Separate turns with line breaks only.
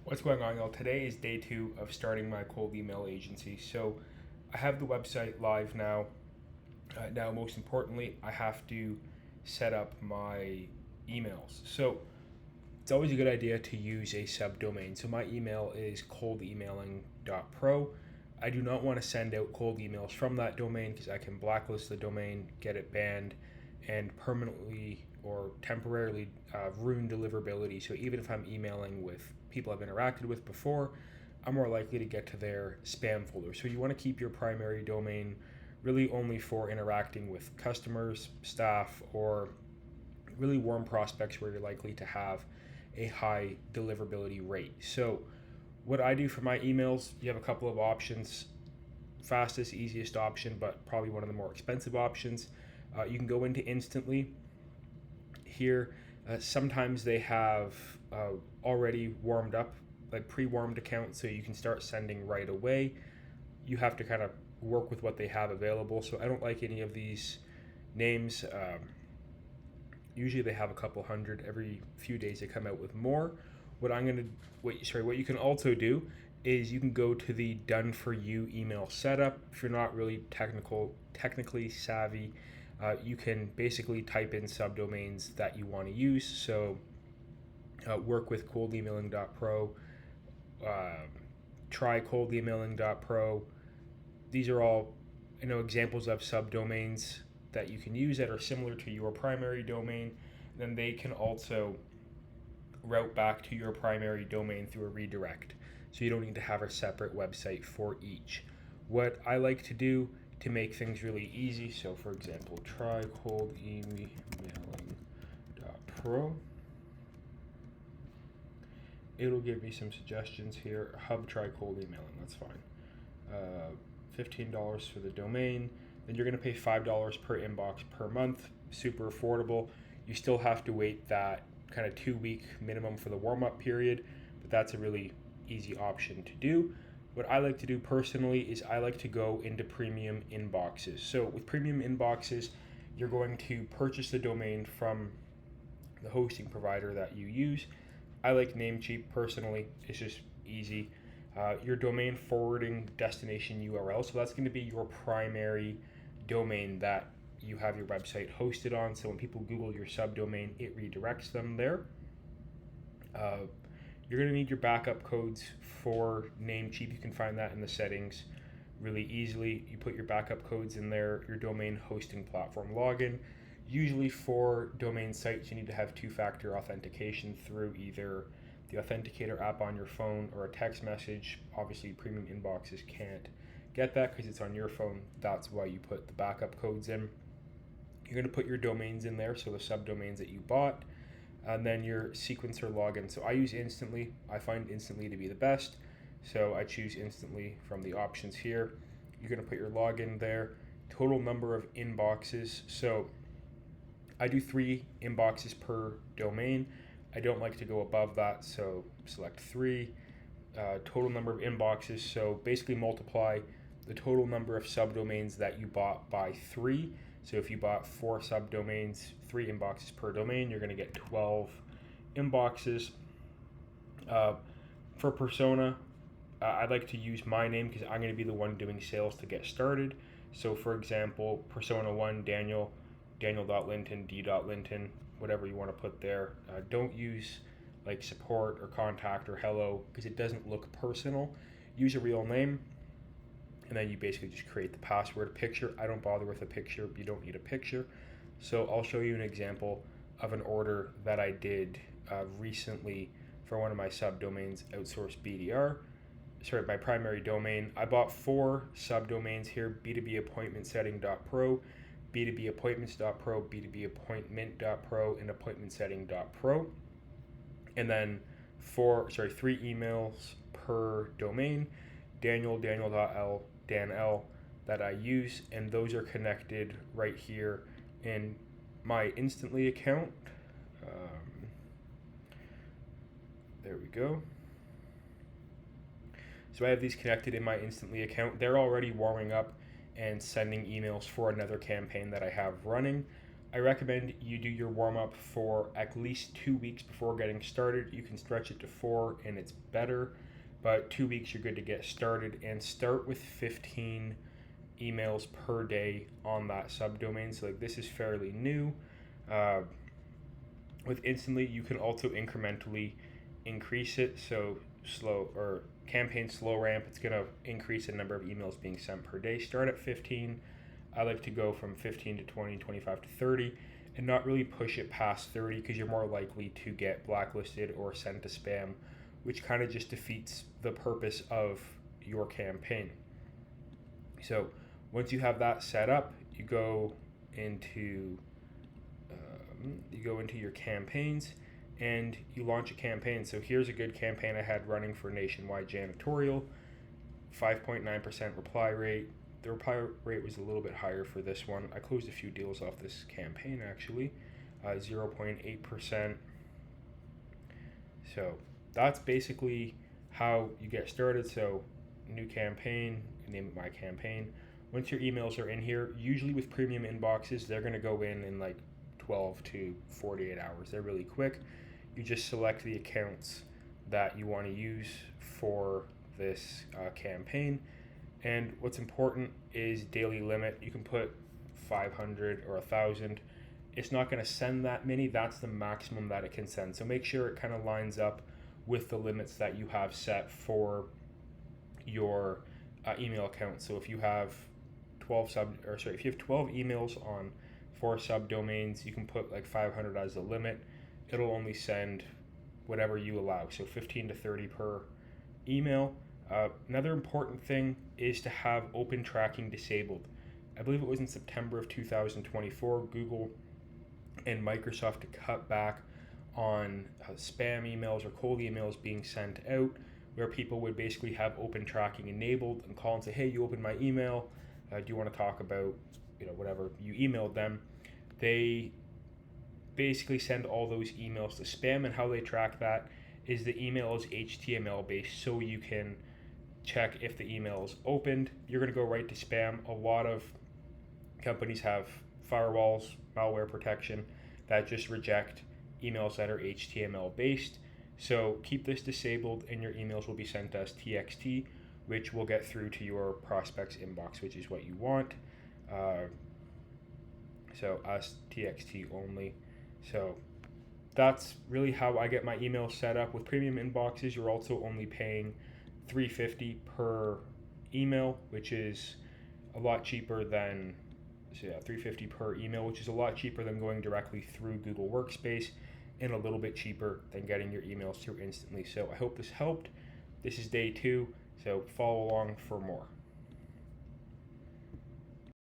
What's going on, y'all? Today is day 2 of starting my cold email agency. So I have the website live now. Now, most importantly, I have to set up my emails. So it's always a good idea to use a subdomain. So my email is coldemailing.pro. I do not want to send out cold emails from that domain because I can blacklist the domain, get it banned, and permanently or temporarily ruin deliverability. So even if I'm emailing with people I've interacted with before, I'm more likely to get to their spam folder. So you want to keep your primary domain really only for interacting with customers, staff, or really warm prospects where you're likely to have a high deliverability rate. So what I do for my emails, you have a couple of options. Fastest, easiest option, but probably one of the more expensive options. You can go into Instantly here. Sometimes they have already warmed up, like pre-warmed accounts, so you can start sending right away. You have to kind of work with what they have available. So I don't like any of these names. Usually they have a couple hundred. Every few days they come out with more. What you can also do is you can go to the done for you email setup. If you're not really technically savvy, you can basically type in subdomains that you want to use. So work with coldemailing.pro, try coldemailing.pro. These are all examples of subdomains that you can use that are similar to your primary domain. Then they can also route back to your primary domain through a redirect. So you don't need to have a separate website for each. What I like to do to make things really easy, so for example, try coldemailing.pro. It'll give me some suggestions here. Hub try cold emailing, that's fine. $15 for the domain. Then you're going to pay $5 per inbox per month. Super affordable. You still have to wait that kind of 2-week minimum for the warm-up period, but that's a really easy option to do. What I like to do personally is I like to go into premium inboxes. So with premium inboxes, you're going to purchase the domain from the hosting provider that you use. I like Namecheap personally. It's just easy. Your domain forwarding destination URL. So that's going to be your primary domain that you have your website hosted on. So when people Google your subdomain, it redirects them there. You're going to need your backup codes for Namecheap. You can find that in the settings really easily. You put your backup codes in there, your domain hosting platform login. Usually for domain sites, you need to have two-factor authentication through either the Authenticator app on your phone or a text message. Obviously, premium inboxes can't get that because it's on your phone. That's why you put the backup codes in. You're going to put your domains in there, so the subdomains that you bought, and then your sequencer login. So I use Instantly. I find Instantly to be the best, so I choose Instantly from the options here. You're going to put your login there. Total number of inboxes. So I do 3 inboxes per domain. I don't like to go above that, so select 3. Total number of inboxes, so basically multiply the total number of subdomains that you bought by 3. So if you bought 4 subdomains, 3 inboxes per domain, you're going to get 12 inboxes. For persona, I like to use my name because I'm going to be the one doing sales to get started. So for example, persona 1, Daniel, Daniel.Linton, D.Linton, whatever you want to put there. Don't use like support or contact or hello because it doesn't look personal. Use a real name, and then you basically just create the password. Picture, I don't bother with a picture. You don't need a picture. So I'll show you an example of an order that I did recently for one of my subdomains, Outsource BDR. My primary domain. I bought 4 subdomains here, b2bappointmentsetting.pro, b2bappointments.pro, b2bappointment.pro, and appointmentsetting.pro. And then 3 emails per domain, Daniel.L, Dan.L that I use, and those are connected right here in my Instantly account. There we go. So I have these connected in my Instantly account. They're already warming up and sending emails for another campaign that I have running. I recommend you do your warm up for at least 2 weeks before getting started. You can stretch it to 4 and it's better, but 2 weeks you're good to get started, and start with 15 emails per day on that subdomain. So like this is fairly new. Uh, with Instantly, you can also incrementally increase it. So slow or campaign slow ramp, it's going to increase the number of emails being sent per day. Start at 15. I like to go from 15 to 20, 25 to 30, and not really push it past 30 because you're more likely to get blacklisted or sent to spam, which kind of just defeats the purpose of your campaign. So once you have that set up, you go into your campaigns and you launch a campaign. So here's a good campaign I had running for nationwide janitorial. 5.9% reply rate. The reply rate was a little bit higher for this one. I closed a few deals off this campaign actually. 0.8%. So that's basically how you get started. So new campaign, name it my campaign. Once your emails are in here, usually with premium inboxes, they're going to go in like 12 to 48 hours. They're really quick. You just select the accounts that you want to use for this campaign. And what's important is daily limit. You can put 500 or 1,000. It's not going to send that many. That's the maximum that it can send. So make sure it kind of lines up with the limits that you have set for your email account. So if you have 12 emails on 4 subdomains, you can put like 500 as the limit. It'll only send whatever you allow. So 15 to 30 per email. Another important thing is to have open tracking disabled. I believe it was in September of 2024, Google and Microsoft to cut back on spam emails or cold emails being sent out, where people would basically have open tracking enabled and call and say, hey, you opened my email. Do you want to talk about whatever you emailed them? They basically send all those emails to spam, and how they track that is the email is HTML based, so you can check if the email is opened. You're going to go right to spam. A lot of companies have firewalls, malware protection that just reject emails that are HTML based. So keep this disabled and your emails will be sent as TXT, which will get through to your prospect's inbox, which is what you want. So as TXT only. So that's really how I get my email set up. With premium inboxes, you're also only paying $350 per email, which is a lot cheaper than $350 per email, which is a lot cheaper than going directly through Google Workspace, and a little bit cheaper than getting your emails through Instantly. So I hope this helped. This is day 2, so follow along for more.